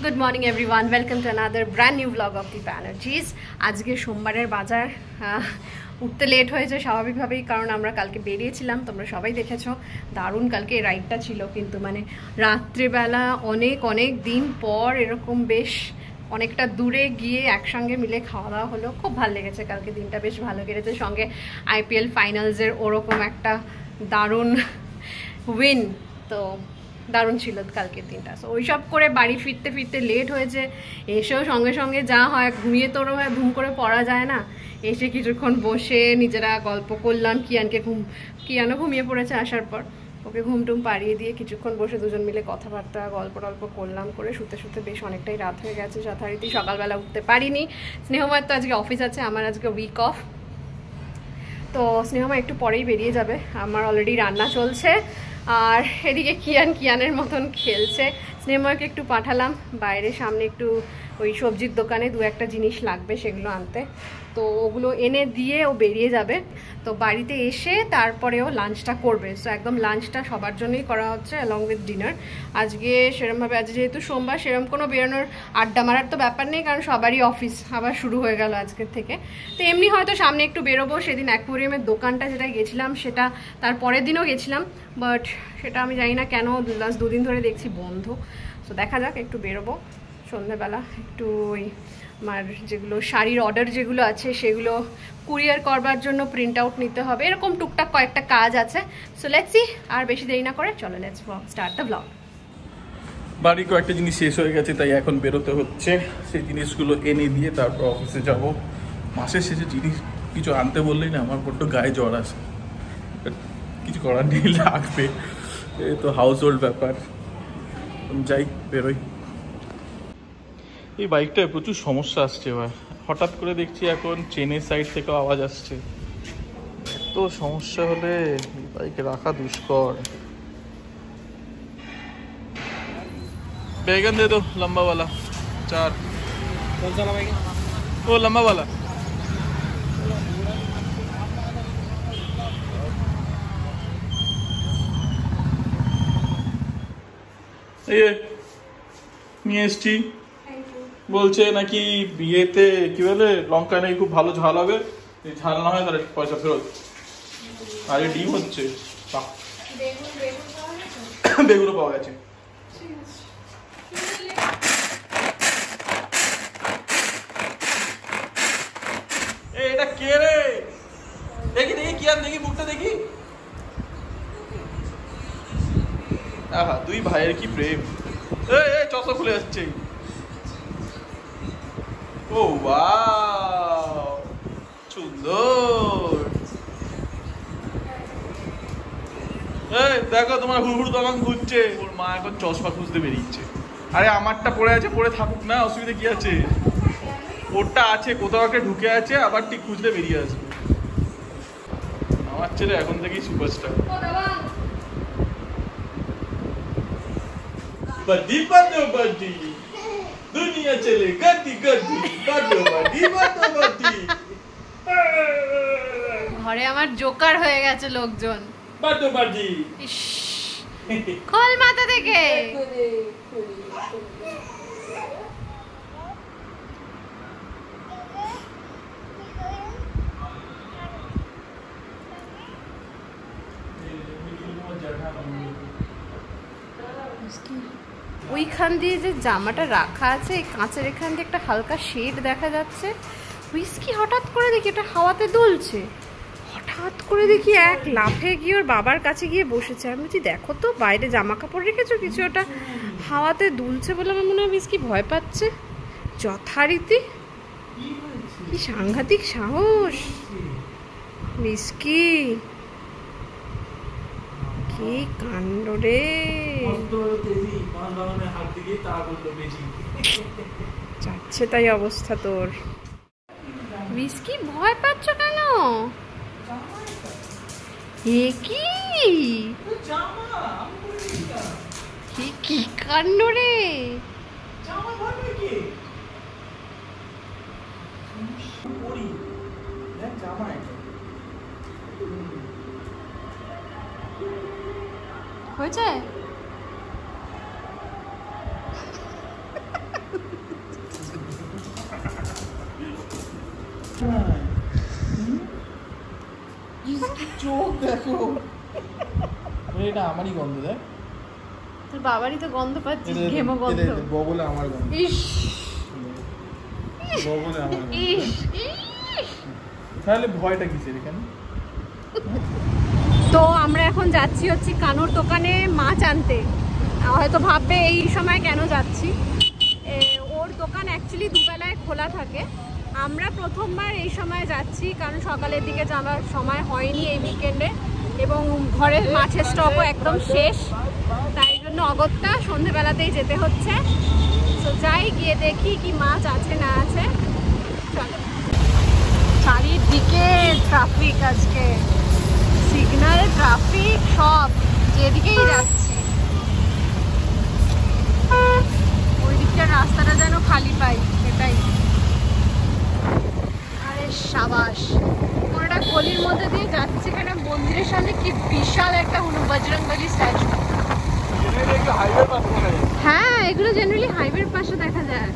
Good morning everyone, welcome to another brand new blog of the Banerjees. আজকে সোমবারের বাজার উঠতে লেট হয়েছে স্বাভাবিকভাবেই, কারণ আমরা কালকে বেরিয়েছিলাম, তোমরা সবাই দেখেছো। দারুণ কালকে রাইডটা ছিল, কিন্তু মানে রাত্রেবেলা অনেক দিন পর এরকম বেশ অনেকটা দূরে গিয়ে একসঙ্গে মিলে খাওয়া দাওয়া হলো। খুব ভালো লেগেছে, কালকে দিনটা বেশ ভালো কেটেছে। সঙ্গে IPL ফাইনালসের ওরকম একটা দারুণ উইন, তো দারুণ ছিল কালকের দিনটা। সো ওইসব করে বাড়ি ফিরতে ফিরতে লেট হয়েছে। এসেও সঙ্গে সঙ্গে যা হয়, ঘুমিয়ে তোরও হয়, ঘুম করে পড়া যায় না। এসে কিছুক্ষণ বসে নিজেরা গল্প করলাম। কিয়ানও ঘুমিয়ে পড়েছে আসার পর, ওকে ঘুমটুম পাড়িয়ে দিয়ে কিছুক্ষণ বসে দুজন মিলে কথাবার্তা গল্প করলাম। করে শুতে শুতে বেশ অনেকটাই রাত হয়ে গেছে। যথারীতি সকালবেলা উঠতে পারিনি। স্নেহময়ের তো আজকে অফিস আছে, আমার আজকে উইক অফ। তো স্নেহময় একটু পরেই বেরিয়ে যাবে, আমার অলরেডি রান্না চলছে। আর এদিকে কিয়ানের মতন খেলছে। স্নেহময়কে একটু পাঠালাম বাইরে, সামনে একটু ওই সবজির দোকানে দু একটা জিনিস লাগবে, সেগুলো আনতে। তো ওগুলো এনে দিয়ে ও বেরিয়ে যাবে। তো বাড়িতে এসে তারপরে ও লাঞ্চটা করবে। সো একদম লাঞ্চটা সবার জন্যই করা হচ্ছে অ্যালং উইথ ডিনার। আজকে সেরমভাবে, আজ যেহেতু সোমবার, সেরকম কোনো বেরোনোর আড্ডা মারার তো ব্যাপার নেই, কারণ সবারই অফিস আবার শুরু হয়ে গেল আজকের থেকে। তো এমনি হয়তো সামনে একটু বেরোবো। সেদিন অ্যাকোয়ারিয়ামের দোকানটা যেটা গেছিলাম, সেটা তার পরের দিনও গেছিলাম, বাট সেটা আমি জানি না কেন লাস্ট দুদিন ধরে দেখছি বন্ধ। তো দেখা যাক, একটু বেরোবো সন্ধ্যেবেলা। একটু ওই আমার যেগুলো শাড়ির অর্ডার যেগুলো আছে, সেগুলো কুরিয়ার করবার জন্য প্রিন্ট আউট নিতে হবে। এরকম টুকটাক কয়েকটা কাজ আছে। সো লেটস সি, আর বেশি দেরি না করে চলো লেটস স্টার্ট দ্য ব্লগ। বাড়ি কয়েকটা জিনিস শেষ হয়ে গেছে, তাই এখন বেরোতে হচ্ছে। সেই জিনিসগুলো এনে দিয়ে তারপর অফিসে যাব। মাসের শেষে জিনিস কিছু আনতে বললেই না আমার বড্ড গায়ে জ্বর আসে। কিছু করার নেই, লাগবে। এই তো হাউস হোল্ড ব্যাপার। যাই, বেরোই। এই বাইকটায় প্রচুর সমস্যা আসছে এবার। হঠাৎ করে দেখছি এখন চেনের সাইড থেকেও আওয়াজ আসছে। এত সমস্যা হলে বাইকে রাখা দুষ্কর। बैगन दे दो लंबा वाला 4। कौन सा बैगन? वो लंबा वाला। ये নিয়ে এসছি। বলছে নাকি বিয়েতে কি বলে লঙ্কা নেই, খুব ভালো ঝাল হবে, ঝাল না হয় তাহলে পয়সা ফেরত। আরে ডিম হচ্ছে, বেগুনও পাওয়া গেছে। এটা কে রে? দেখি দেখি কি আর দেখি, মুখটা দেখি। আহা, দুই ভাইয়ের কি প্রেম। এই চশমা খুলে যাচ্ছে। ও ওয়াও, সুন্দর। এই দেখো, তোমার হুড়হুড় দোকান ঘুরছে। ওর মা এখন চশমা খুঁজতে বেরিয়েছে। আরে আমারটা পড়ে আছে, পড়ে থাকুক না, অসুবিধা কি আছে? ওরটা আছে, কোথাও একটা ঢুকে আছে, আবার ঠিক খুঁজলে বেরিয়ে আসবে। আমার ছেলে এখন থেকেই সুপারস্টার। বাদি বাদো বাদি, দুনিয়া চলে গদি গদি, বাদো বাদি বাদো বাদি। ঘরে আমার জোকার হয়ে গেছে লোকজন। বাদো বাদি, খোল মাথা থেকে। ওইখান দিয়ে যে জামাটা রাখা আছে, এই কাঁচের এখান দিয়ে একটা হালকা শেড দেখা যাচ্ছে। হুইস্কি হঠাৎ করে দেখি এটা হাওয়াতে দুলছে। হঠাৎ করে দেখি এক লাফে গিয়ে ওর বাবার কাছে গিয়ে বসেছে। আমি বলছি, দেখো তো বাইরে জামা কাপড় রেখেছো কিছু, ওটা হাওয়াতে দুলছে বলে আমার মনে হয় হুইস্কি ভয় পাচ্ছে। যথারীতি কি সাংঘাতিক সাহস হুইস্কি, কি কাণ্ড রে। যাচ্ছে তাই অবস্থা তোর। হুইস্কি ভয় পাচ্ছ কেন? এ কি কি কাণ্ড রে। হয়েছে চোখ দেখো, এটা আমারই গন্ধ দেখ। তোর বাবারই তো গন্ধ পাচ্ছিস, ঘেমো গন্ধ। বগলে আমার গন্ধ। ইস বগলে আমার গন্ধ। ইস তাহলে ভয়টা কিসের এখানে? তো আমরা এখন যাচ্ছি হচ্ছে কানুর দোকানে মাছ আনতে। হয়তো ভাববে এই সময় কেন যাচ্ছি, ওর দোকান অ্যাকচুয়ালি দুবেলায় খোলা থাকে। আমরা প্রথমবার এই সময় যাচ্ছি কারণ সকালের দিকে যাওয়ার সময় হয়নি এই উইকেন্ডে, এবং ঘরের মাছের স্টকও একদম শেষ, তাই জন্য অগত্যা সন্ধেবেলাতেই যেতে হচ্ছে। তো যাই, গিয়ে দেখি কি মাছ আছে না আছে। চলো। চারিদিকে ট্রাফিক, আজকে সিগন্যাল, ট্রাফিক, সব যেদিকেই যাচ্ছি। ওই দিকটার রাস্তাটা যেন খালি পাই, এটাই। আরে সাবাস, পুরোটা গলির মধ্যে দিয়ে যাচ্ছি, এখানে মন্দিরের সামনে কি বিশাল একটা বজরংবলী স্ট্যাচু। হ্যাঁ, এগুলো জেনারেলি হাইওয়ের পাশে দেখা যায়।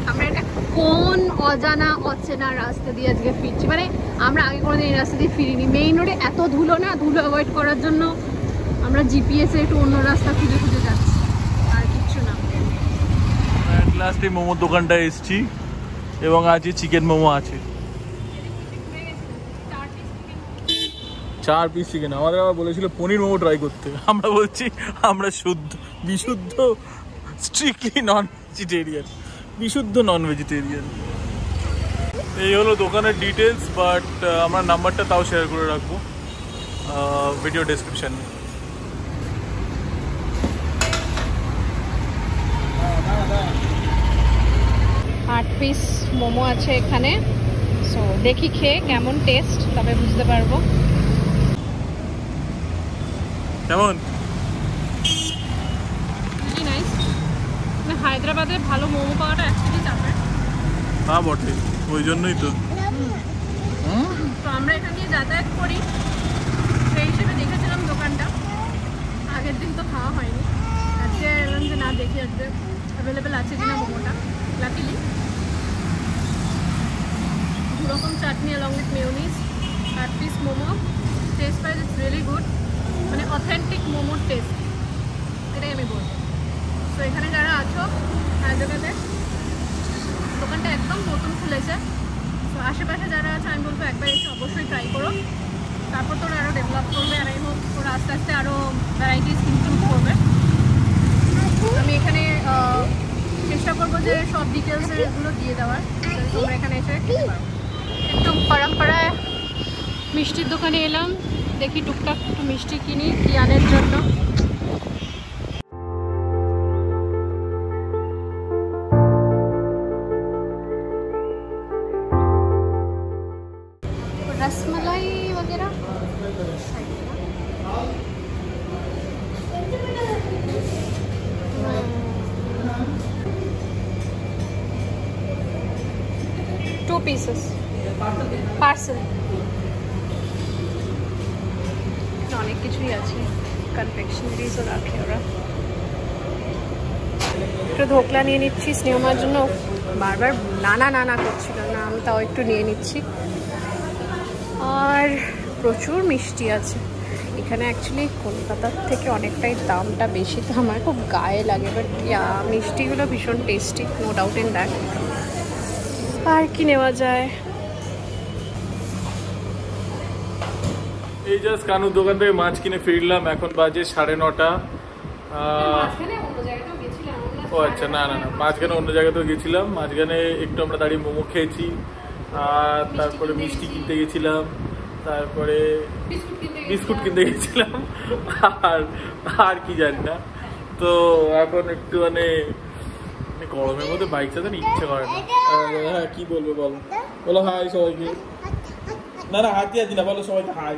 আমরা এটা কোন অজানা অচেনা রাস্তা দিয়ে আজকে ফিরছি, মানে আমরা আগে কোনোদিন এই রাস্তা দিয়ে ফিরিনি। মেইন রোডে এত ধুলো না, ধুলো অ্যাভয়েড করার জন্য আমরা জিপিএসে একটু অন্য রাস্তা খুঁজে খুঁজে যাচ্ছি, আর কিচ্ছু না। লাস্টে মোমোর দোকানটায় এসেছি এবং আজকে চিকেন মোমো আছে। 4 পিস চিকেন। আমাদের আবার বলেছিল পনির মোমো ট্রাই করতে, আমরা বলছি আমরা বিশুদ্ধ স্ট্রিক্টলি নন ভেজিটেরিয়ান, বিশুদ্ধ নন ভেজিটেরিয়ান। এই হলো দোকানের ডিটেলস, বাট আমরা নাম্বারটা তাও শেয়ার করে রাখবো ভিডিও ডেসক্রিপশানে। 8 পিস মোমো আছে এখানে। সো দেখি খেয়ে কেমন টেস্ট, তবে বুঝতে পারবো কেমন। নাইস। হায়দ্রাবাদে ভালো মোমো পাওয়াটা অ্যাকচুয়ালি চাপের। হ্যাঁ বটে, ওই জন্যই তো। তো আমরা এখান দিয়ে যাতায়াত করি, সেই হিসেবে দেখেছিলাম দোকানটা। আগের দিন তো খাওয়া হয়নি, আজকে এলাম যে না, দেখি আজকে অ্যাভেলেবেল আছে কিনা মোমোটা। লাকিলি 2 রকম চাটনি along with mayonnaise, 8 piece momo. Taste wise it's really good, মানে অথেন্টিক মোমোর টেস্ট, এটাই আমি বলবো। তো এখানে যারা আছো হায়দ্রাবাদে, দোকানটা একদম নতুন খুলেছে। তো আশেপাশে যারা আছে আমি বলবো একবার এসে অবশ্যই ট্রাই করো, তারপর তোরা আরও ডেভেলপ করবে, আর এই হোক ওরা আস্তে আস্তে আরও ভ্যারাইটিস ইনক্লুড করবে। আমি এখানে চেষ্টা করবো যে সব ডিটেলসগুলো দিয়ে দেওয়ার, তোমরা এখানে এসে খেতে পারো। একটু পরম্পরায় মিষ্টির দোকানে এলাম, দেখি টুকটাক একটু মিষ্টি কিনি কিয়ানের জন্য। रसमलाई वगैरह 2 pieces পার্সেল। অনেক কিছুই আছে, কনফেকশনারিজও রাখে ওরা। একটু ধোকলা নিয়ে নিচ্ছি স্নেহমার জন্য, বারবার নানা নানা করছিল না, আমি তাও একটু নিয়ে নিচ্ছি। আর প্রচুর মিষ্টি আছে এখানে। অ্যাকচুয়ালি কলকাতার থেকে অনেকটাই দামটা বেশি, তো আমার খুব গায়ে লাগে, বাট মিষ্টিগুলো ভীষণ tasty, no doubt in that. আর কি নেওয়া যায়? এই জাস্ট কানুর দোকান থেকে মাছ কিনে ফিরলাম, এখন বাজে 9:30। ও আচ্ছা, না না না, মাঝখানে অন্য জায়গাতেও গেছিলাম। মাঝখানে একটু আমরা দাঁড়িয়ে মোমো খেয়েছি, আর তারপরে মিষ্টি কিনতে গেছিলাম, তারপরে বিস্কুট কিনতে গেছিলাম, আর কি জানি না। তো এখন একটু মানে গরমের মধ্যে বাইক চালাতে ইচ্ছে করে না। হ্যাঁ, কি বলবো বলো, বলো হাই সবাইকে। না না, হাত দিয়ে না, বলো সবাইকে হাই।